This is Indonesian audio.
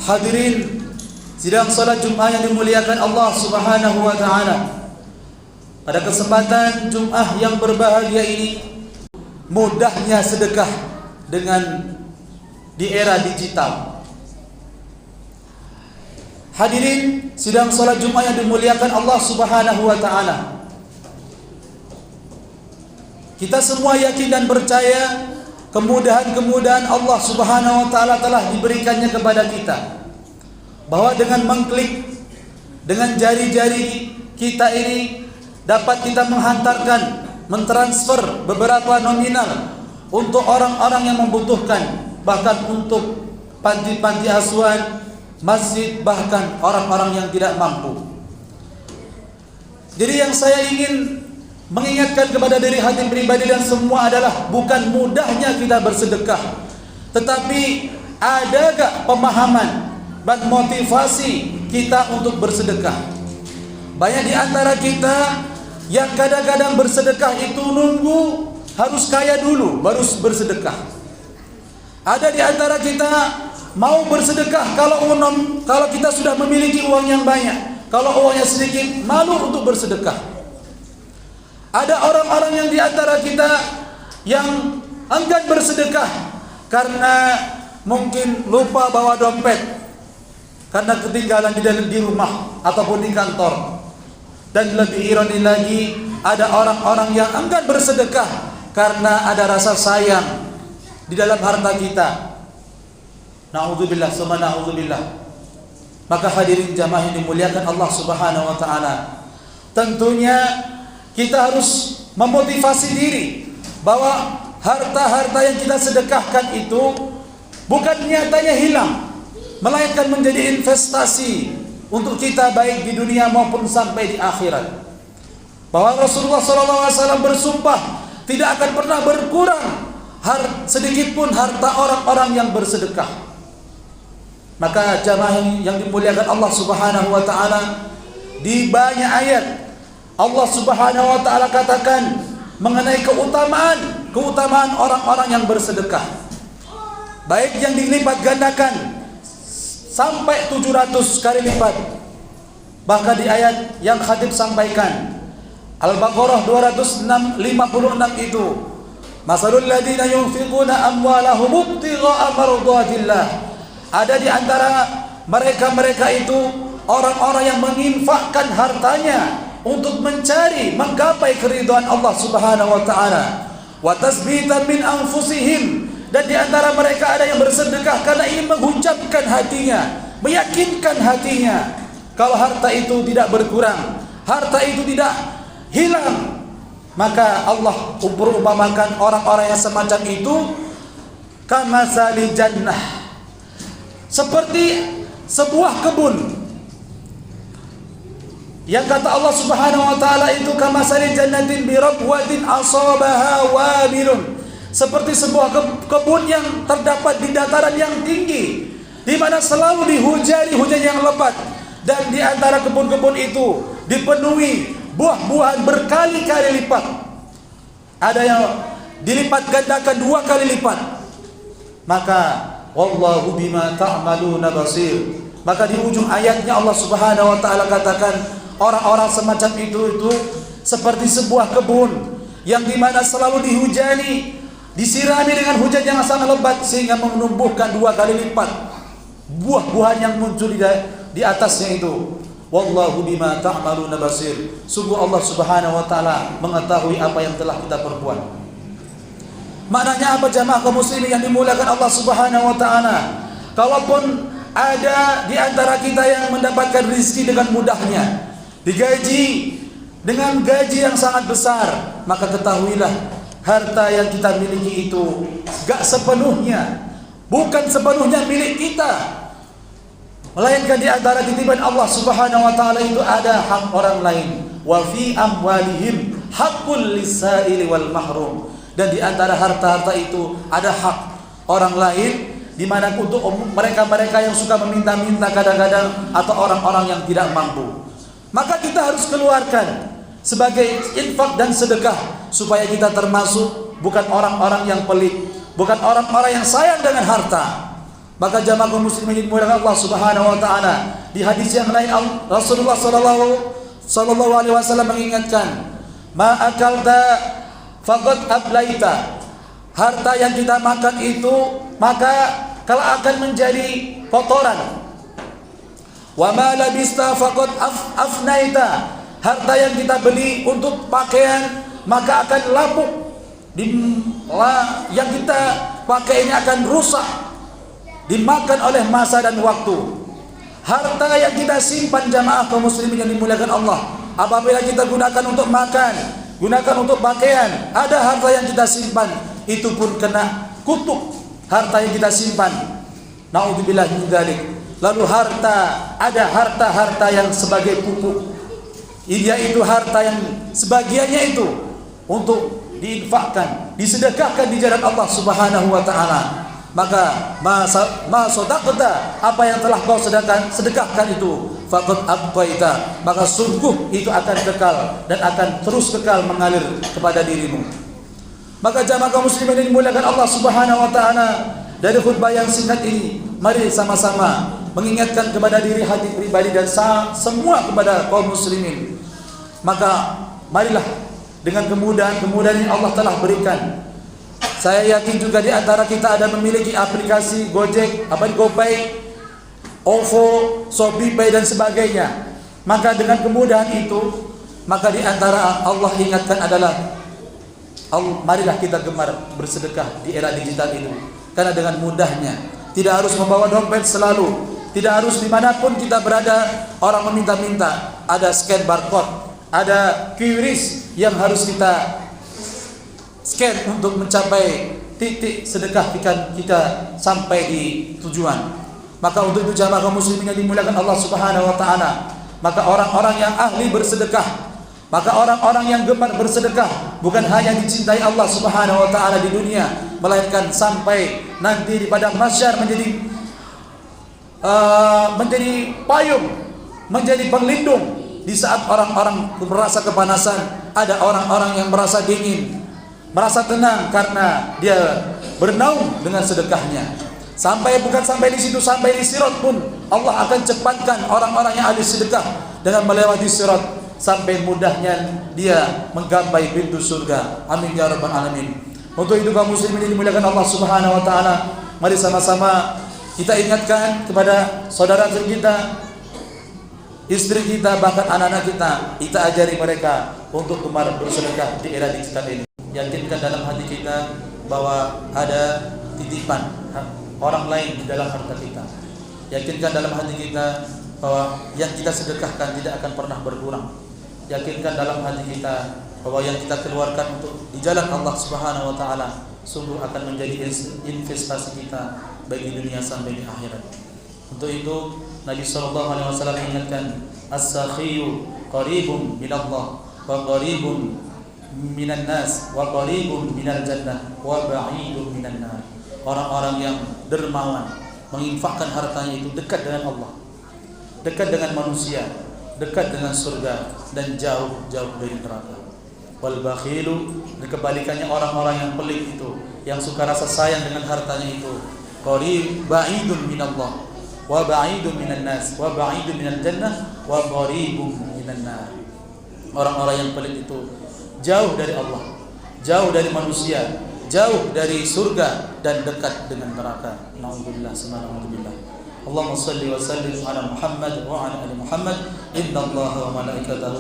Hadirin sidang salat Jumat yang dimuliakan Allah Subhanahu wa taala. Pada kesempatan Jumat yang berbahagia ini, mudahnya sedekah dengan di era digital. Hadirin sidang salat Jumat yang dimuliakan Allah Subhanahu wa taala. Kita semua yakin dan percaya kemudahan-kemudahan Allah Subhanahu wa taala telah diberikannya kepada kita. Bahwa dengan mengklik dengan jari-jari kita ini dapat kita menghantarkan, mentransfer beberapa nominal untuk orang-orang yang membutuhkan, bahkan untuk panti-panti asuhan, masjid, bahkan orang-orang yang tidak mampu. Jadi yang saya ingin mengingatkan kepada diri hati pribadi dan semua adalah bukan mudahnya kita bersedekah, tetapi adakah pemahaman dan motivasi kita untuk bersedekah. Banyak di antara kita yang kadang-kadang bersedekah itu nunggu harus kaya dulu baru bersedekah. Ada di antara kita mau bersedekah kalau kita sudah memiliki uang yang banyak, kalau uangnya sedikit malu untuk bersedekah. Ada orang-orang yang di antara kita yang enggan bersedekah karena mungkin lupa bawa dompet, karena ketinggalan di rumah ataupun di kantor. Dan lebih ironi lagi, ada orang-orang yang enggan bersedekah karena ada rasa sayang di dalam harta kita. Na'udzubillah summa na'udzubillah. Maka hadirin jamaah yang dimuliakan Allah Subhanahu wa taala, tentunya kita harus memotivasi diri bahwa harta-harta yang kita sedekahkan itu bukan nyatanya hilang, melainkan menjadi investasi untuk kita baik di dunia maupun sampai di akhirat. Bahwa Rasulullah SAW bersumpah tidak akan pernah berkurang sedikit pun harta orang-orang yang bersedekah. Maka jamaah yang dimuliakan Allah Subhanahu wa taala, di banyak ayat Allah Subhanahu wa taala katakan mengenai keutamaan orang-orang yang bersedekah, baik yang dilipat gandakan sampai 700 kali lipat. Bahkan di ayat yang khatib sampaikan, Al-Baqarah 256 itu, masalul ladina yunfiquna amwalahum ibtigha'a mardhatillah. Ada di antara mereka itu orang-orang yang menginfakkan hartanya untuk menggapai keridhaan Allah Subhanahu wa taala, wa tasbitan min anfusihim. Dan di antara mereka ada yang bersedekah karena ingin mengucapkan hatinya, meyakinkan hatinya kalau harta itu tidak berkurang, harta itu tidak hilang. Maka Allah umpamakan orang-orang yang semacam itu kamasali jannah, seperti sebuah kebun. Yang kata Allah Subhanahu wa taala itu kamasali jannatin bi rabwatin asabaha wabilun, seperti sebuah kebun yang terdapat di dataran yang tinggi, di mana selalu dihujani hujan yang lebat, dan di antara kebun-kebun itu dipenuhi buah-buahan berkali-kali lipat. Ada yang dilipat gandakan 2 kali lipat. Maka wallahu bima ta'maluna basir. Maka di ujung ayatnya Allah Subhanahu wa taala katakan orang-orang semacam itu seperti sebuah kebun yang dimana selalu dihujani, disirami dengan hujan yang sangat lebat sehingga menumbuhkan 2 kali lipat buah-buahan yang muncul di atasnya itu. Wallahu bima ta'maluna basir. Sungguh Allah Subhanahu wa taala mengetahui apa yang telah kita perbuat. Maknanya apa jamaah kaum muslimin yang dimuliakan Allah Subhanahu wa taala? Kalaupun ada di antara kita yang mendapatkan rezeki dengan mudahnya, digaji dengan gaji yang sangat besar, maka ketahuilah harta yang kita miliki itu bukan sepenuhnya milik kita, melainkan di antara titipan Allah Subhanahu wa taala itu ada hak orang lain. Wa fi amwalihim haqqul lisaili wal mahrum. Dan di antara harta-harta itu ada hak orang lain, di mana untuk mereka-mereka yang suka meminta-minta kadang-kadang, atau orang-orang yang tidak mampu. Maka kita harus keluarkan sebagai infak dan sedekah supaya kita termasuk bukan orang-orang yang pelit, bukan orang-orang yang sayang dengan harta. Maka jamaah kaum muslimin dimuliakan Allah Subhanahu wa taala, di hadis yang lain Rasulullah sallallahu alaihi wasallam mengingatkan, ma akalta faqad ablaita. Harta yang kita makan itu maka kalau akan menjadi kotoran. Wa ma labista faqad afnaita. Harta yang kita beli untuk pakaian maka akan lapuk. Yang kita pakai ini akan rusak, dimakan oleh masa dan waktu. Harta yang kita simpan jamaah kaum muslimin yang dimuliakan Allah, apabila kita gunakan untuk makan, gunakan untuk pakaian, ada harta yang kita simpan, itu pun kena kutuk harta yang kita simpan. Naudzubillah min dzalik. Lalu ada harta yang sebagai pupuk. Yaitu harta yang sebagiannya itu untuk diinfakkan, disedekahkan di jalan Allah Subhanahu wa taala. Maka ma sadaqta, apa yang telah kau sedekahkan itu, faqad abqaita, maka sungguh itu akan kekal dan akan terus kekal mengalir kepada dirimu. Maka jamaah kaum muslimin yang dimuliakan Allah Subhanahu wa taala, dari khutbah yang singkat ini mari sama-sama mengingatkan kepada diri hati pribadi dan semua kepada kaum muslimin. Maka marilah dengan kemudahan yang Allah telah berikan. Saya yakin juga di antara kita ada memiliki aplikasi Gojek, GoPay, OVO, ShopeePay dan sebagainya. Maka dengan kemudahan itu, maka di antara Allah ingatkan adalah marilah kita gemar bersedekah di era digital ini. Karena dengan mudahnya, tidak harus membawa dompet selalu, tidak harus dimanapun kita berada orang meminta-minta, ada scan barcode, ada QRIS yang harus kita scan untuk mencapai titik sedekah kita sampai di tujuan. Maka untuk itu jamaah kaum muslimin yang dimuliakan Allah Subhanahu wa taala, maka orang-orang yang ahli bersedekah, maka orang-orang yang gemar bersedekah bukan hanya dicintai Allah Subhanahu wa taala di dunia, melainkan sampai nanti di padang mahsyar menjadi payung, menjadi pelindung di saat orang-orang merasa kepanasan. Ada orang-orang yang merasa dingin, merasa tenang karena dia bernaung dengan sedekahnya. Bukan sampai di situ, sampai di sirat pun Allah akan cepatkan orang-orang yang ahli sedekah dengan melewati sirat sampai mudahnya dia menggapai pintu surga. Amin ya rabbal alamin. Untuk itu kaum muslimin yang dimuliakan Allah Subhanahu wa taala, mari sama-sama kita ingatkan kepada saudara kita, istri kita, bahkan anak-anak kita ajari mereka untuk gemar bersedekah di era digital ini. Yakinkan dalam hati kita bahwa ada titipan orang lain di dalam harta kita. Yakinkan dalam hati kita bahwa yang kita sedekahkan tidak akan pernah berkurang. Yakinkan dalam hati kita bahwa yang kita keluarkan untuk di jalan Allah Subhanahu wa taala sungguh akan menjadi investasi kita baik di dunia sampai di akhirat. Untuk itu Nabi sallallahu alaihi wasallam mengingatkan, as-sakhiyu qaribun minallah wa qaribun minan nas wa qaribun minal jannah wa ba'idun minan nar. Orang-orang yang dermawan menginfakkan hartanya itu dekat dengan Allah, dekat dengan manusia, dekat dengan surga dan jauh-jauh dari neraka. Wal bakhilu, kebalikannya orang-orang yang pelit itu, yang suka rasa sayang dengan hartanya itu, qarib ba'idun minallah wa ba'idun minan nas wa ba'idun minal jannah wa qaribun minan nar. Orang-orang yang pelit itu jauh dari Allah, jauh dari manusia, jauh dari surga dan dekat dengan neraka. Nauzubillah, subhanallah. Allahumma shalli wa sallim ala Muhammad wa ala ali Muhammad. Innallaha wa malaikatahu